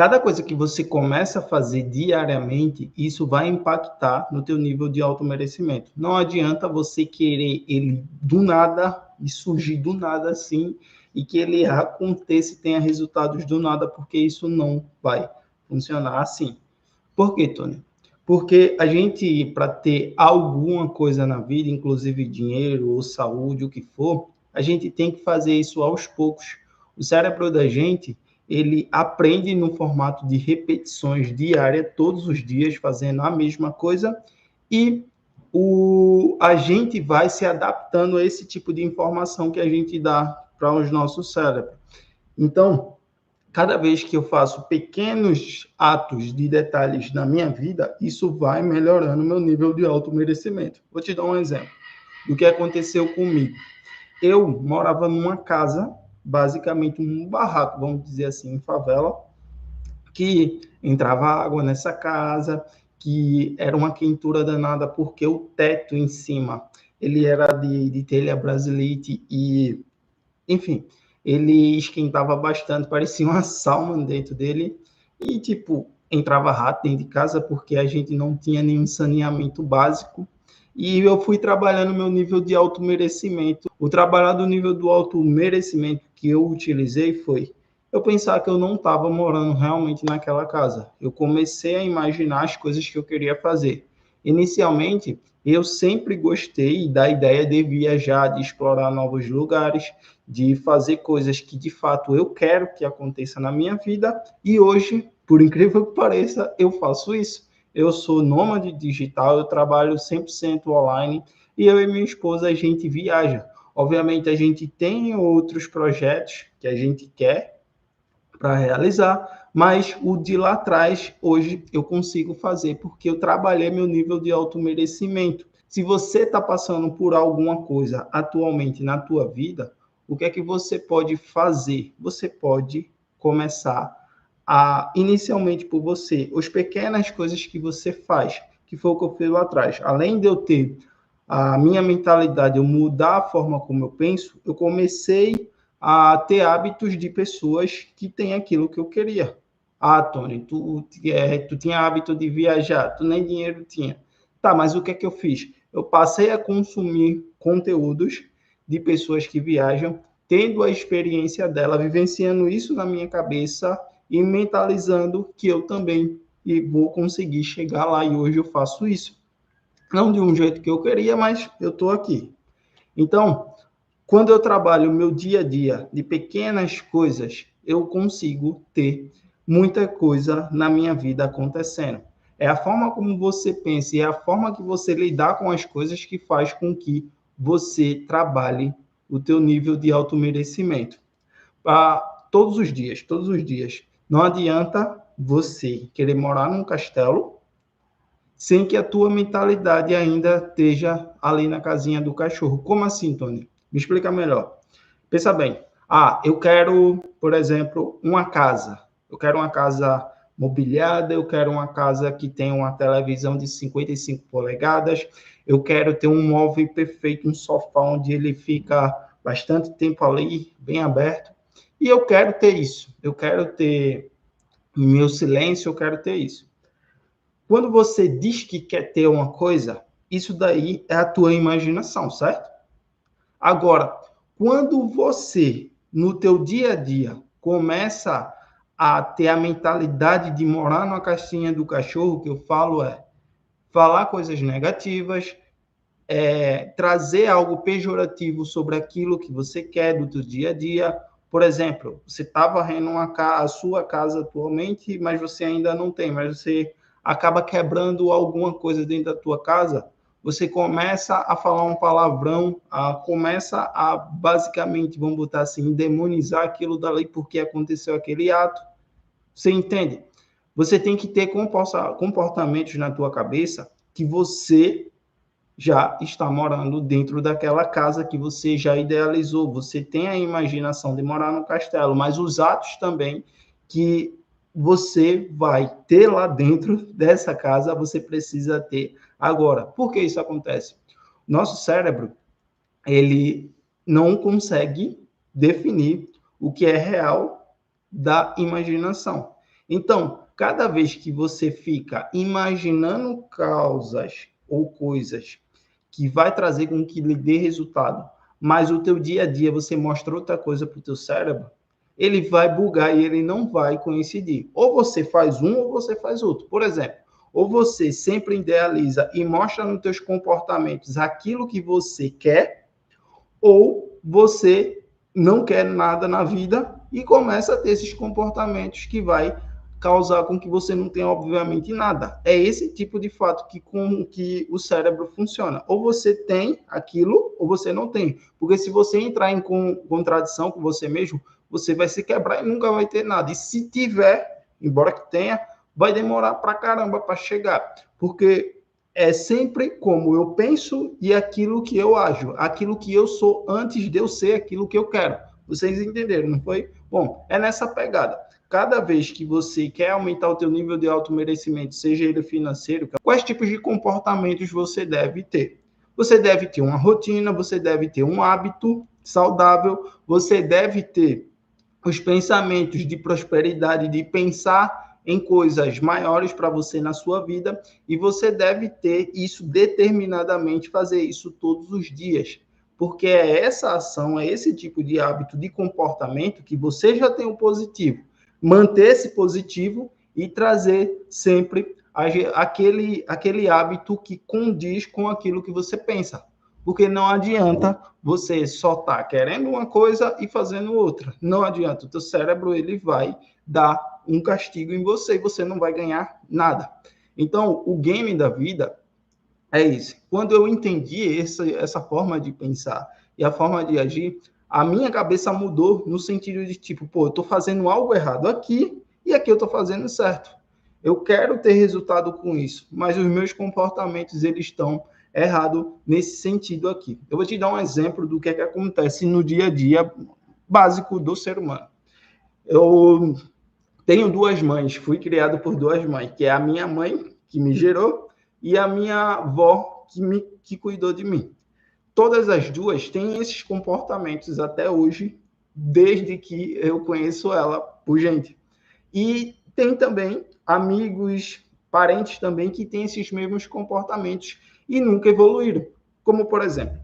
Cada coisa que você começa a fazer diariamente, isso vai impactar no teu nível de automerecimento. Não adianta você querer ele do nada e surgir do nada assim e que ele aconteça e tenha resultados do nada, porque isso não vai funcionar assim. Por quê, Tony? Porque a gente, para ter alguma coisa na vida, inclusive dinheiro ou saúde, o que for, a gente tem que fazer isso aos poucos. O cérebro da gente, ele aprende no formato de repetições diárias, todos os dias, fazendo a mesma coisa, e a gente vai se adaptando a esse tipo de informação que a gente dá para os nossos cérebros. Então, cada vez que eu faço pequenos atos de detalhes na minha vida, isso vai melhorando meu nível de automerecimento. Vou te dar um exemplo do que aconteceu comigo. Eu morava numa casa, basicamente um barraco, vamos dizer assim, em favela, que entrava água nessa casa, que era uma quentura danada, porque o teto em cima, ele era de telha brasilite e, enfim, ele esquentava bastante, parecia uma sauna dentro dele, e, tipo, entrava rato dentro de casa, porque a gente não tinha nenhum saneamento básico, e eu fui trabalhando meu nível de automerecimento. O trabalhar do nível do automerecimento que eu utilizei foi eu pensar que eu não estava morando realmente naquela casa. Eu comecei a imaginar as coisas que eu queria fazer. Inicialmente, eu sempre gostei da ideia de viajar, de explorar novos lugares, de fazer coisas que de fato eu quero que aconteça na minha vida, e hoje, por incrível que pareça, eu faço isso. Eu sou nômade digital, eu trabalho 100% online, e eu e minha esposa, a gente viaja. Obviamente, a gente tem outros projetos que a gente quer para realizar, mas o de lá atrás, hoje, eu consigo fazer, porque eu trabalhei meu nível de automerecimento. Se você está passando por alguma coisa atualmente na tua vida, o que é que você pode fazer? Você pode começar inicialmente por você, as pequenas coisas que você faz, que foi o que eu fiz lá atrás. Além de eu ter a minha mentalidade, eu mudar a forma como eu penso, eu comecei a ter hábitos de pessoas que têm aquilo que eu queria. Ah, Tony, tu tinha hábito de viajar, tu nem dinheiro tinha. Tá, mas o que é que eu fiz? Eu passei a consumir conteúdos de pessoas que viajam, tendo a experiência dela, vivenciando isso na minha cabeça e mentalizando que eu também vou conseguir chegar lá, e hoje eu faço isso. Não de um jeito que eu queria, mas eu estou aqui. Então, quando eu trabalho o meu dia a dia de pequenas coisas, eu consigo ter muita coisa na minha vida acontecendo. É a forma como você pensa e é a forma que você lidar com as coisas que faz com que você trabalhe o teu nível de automerecimento. Todos os dias, todos os dias. Não adianta você querer morar num castelo sem que a tua mentalidade ainda esteja ali na casinha do cachorro. Como assim, Tony? Me explica melhor. Pensa bem. Eu quero, por exemplo, uma casa. Eu quero uma casa mobiliada, eu quero uma casa que tenha uma televisão de 55 polegadas, eu quero ter um móvel perfeito, um sofá onde ele fica bastante tempo ali, bem aberto. E eu quero ter isso. Eu quero ter meu silêncio, eu quero ter isso. Quando você diz que quer ter uma coisa, isso daí é a tua imaginação, certo? Agora, quando você, no teu dia a dia, começa a ter a mentalidade de morar numa caixinha do cachorro, que eu falo é falar coisas negativas, trazer algo pejorativo sobre aquilo que você quer do teu dia a dia. Por exemplo, você está varrendo a sua casa atualmente, mas você ainda não tem, mas você acaba quebrando alguma coisa dentro da tua casa, você começa a falar um palavrão, começa a basicamente, vamos botar assim, demonizar aquilo dali porque aconteceu aquele ato. Você entende? Você tem que ter comportamentos na tua cabeça que você já está morando dentro daquela casa que você já idealizou. Você tem a imaginação de morar no castelo, mas os atos também que você vai ter lá dentro dessa casa, você precisa ter agora. Por que isso acontece? Nosso cérebro, ele não consegue definir o que é real da imaginação. Então, cada vez que você fica imaginando causas ou coisas que vai trazer com que lhe dê resultado, mas o teu dia a dia você mostra outra coisa para o teu cérebro, ele vai bugar e ele não vai coincidir. Ou você faz um ou você faz outro. Por exemplo, ou você sempre idealiza e mostra nos teus comportamentos aquilo que você quer, ou você não quer nada na vida e começa a ter esses comportamentos que vai causar com que você não tenha, obviamente, nada. É esse tipo de fato com que o cérebro funciona. Ou você tem aquilo, ou você não tem. Porque se você entrar em contradição com você mesmo, você vai se quebrar e nunca vai ter nada. E se tiver, embora que tenha, vai demorar pra caramba para chegar. Porque é sempre como eu penso e aquilo que eu ajo, aquilo que eu sou antes de eu ser aquilo que eu quero. Vocês entenderam, não foi? Bom, é nessa pegada. Cada vez que você quer aumentar o teu nível de automerecimento, seja ele financeiro, quais tipos de comportamentos você deve ter? Você deve ter uma rotina, você deve ter um hábito saudável, você deve ter os pensamentos de prosperidade, de pensar em coisas maiores para você na sua vida, e você deve ter isso determinadamente, fazer isso todos os dias, porque é essa ação, é esse tipo de hábito, de comportamento que você já tem o positivo, manter esse positivo e trazer sempre aquele hábito que condiz com aquilo que você pensa. Porque não adianta você só estar querendo uma coisa e fazendo outra. Não adianta. O teu cérebro ele vai dar um castigo em você e você não vai ganhar nada. Então, o game da vida é isso. Quando eu entendi essa forma de pensar e a forma de agir, a minha cabeça mudou no sentido de tipo, pô, eu estou fazendo algo errado aqui e aqui eu estou fazendo certo. Eu quero ter resultado com isso, mas os meus comportamentos eles estão errados nesse sentido aqui. Eu vou te dar um exemplo do que é que acontece no dia a dia básico do ser humano. Eu tenho duas mães, fui criado por duas mães, que é a minha mãe, que me gerou, e a minha avó, que cuidou de mim. Todas as duas têm esses comportamentos até hoje, desde que eu conheço ela por gente. E tem também amigos, parentes também, que têm esses mesmos comportamentos e nunca evoluíram. Como, por exemplo,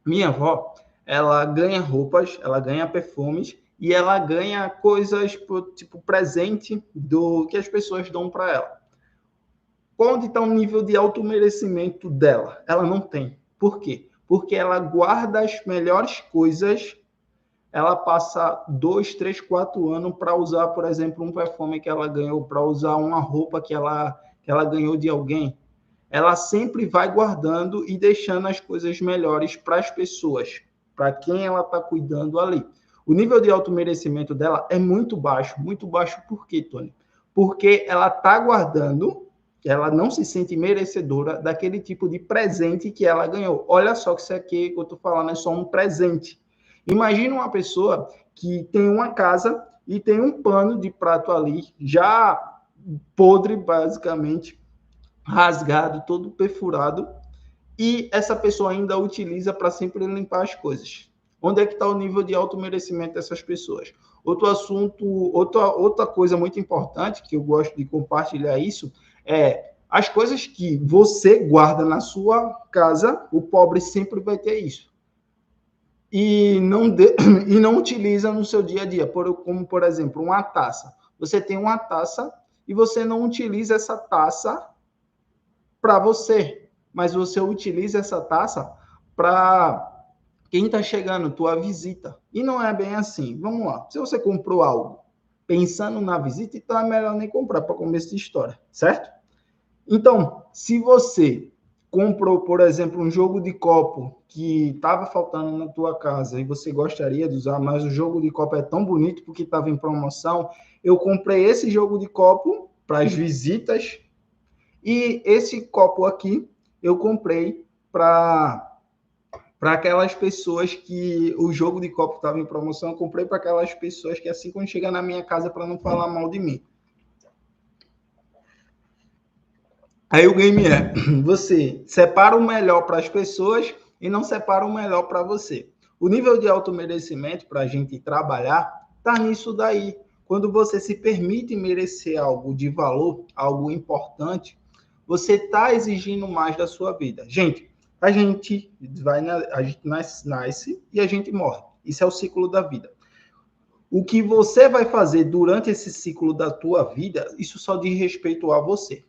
minha avó, ela ganha roupas, ela ganha perfumes e ela ganha coisas, tipo presente do que as pessoas dão para ela. Onde está o nível de automerecimento dela? Ela não tem. Por quê? Porque ela guarda as melhores coisas, ela passa 2, 3, 4 anos para usar, por exemplo, um perfume que ela ganhou, para usar uma roupa que ela ganhou de alguém. Ela sempre vai guardando e deixando as coisas melhores para as pessoas, para quem ela está cuidando ali. O nível de automerecimento dela é muito baixo. Muito baixo por quê, Tony? Porque ela está guardando, ela não se sente merecedora daquele tipo de presente que ela ganhou. Olha só que isso aqui que eu estou falando é só um presente. Imagina uma pessoa que tem uma casa e tem um pano de prato ali, já podre, basicamente, rasgado, todo perfurado, e essa pessoa ainda utiliza para sempre limpar as coisas. Onde é que está o nível de automerecimento dessas pessoas? Outro assunto, outra coisa muito importante, que eu gosto de compartilhar isso, é as coisas que você guarda na sua casa, o pobre sempre vai ter isso. E não utiliza no seu dia a dia, como, por exemplo, uma taça. Você tem uma taça e você não utiliza essa taça para você, mas você utiliza essa taça para quem está chegando, tua visita. E não é bem assim. Vamos lá. Se você comprou algo pensando na visita, então é melhor nem comprar para começo de história, certo? Então, se você comprou, por exemplo, um jogo de copo que estava faltando na tua casa e você gostaria de usar, mas o jogo de copo é tão bonito porque estava em promoção, eu comprei esse jogo de copo para as visitas e esse copo aqui eu comprei para aquelas pessoas que o jogo de copo estava em promoção, eu comprei para aquelas pessoas que assim quando chegar na minha casa para não falar mal de mim. Aí o game é, você separa o melhor para as pessoas e não separa o melhor para você. O nível de automerecimento para a gente trabalhar está nisso daí. Quando você se permite merecer algo de valor, algo importante, você está exigindo mais da sua vida. Gente, a gente nasce e a gente morre. Isso é o ciclo da vida. O que você vai fazer durante esse ciclo da tua vida, isso só diz respeito a você.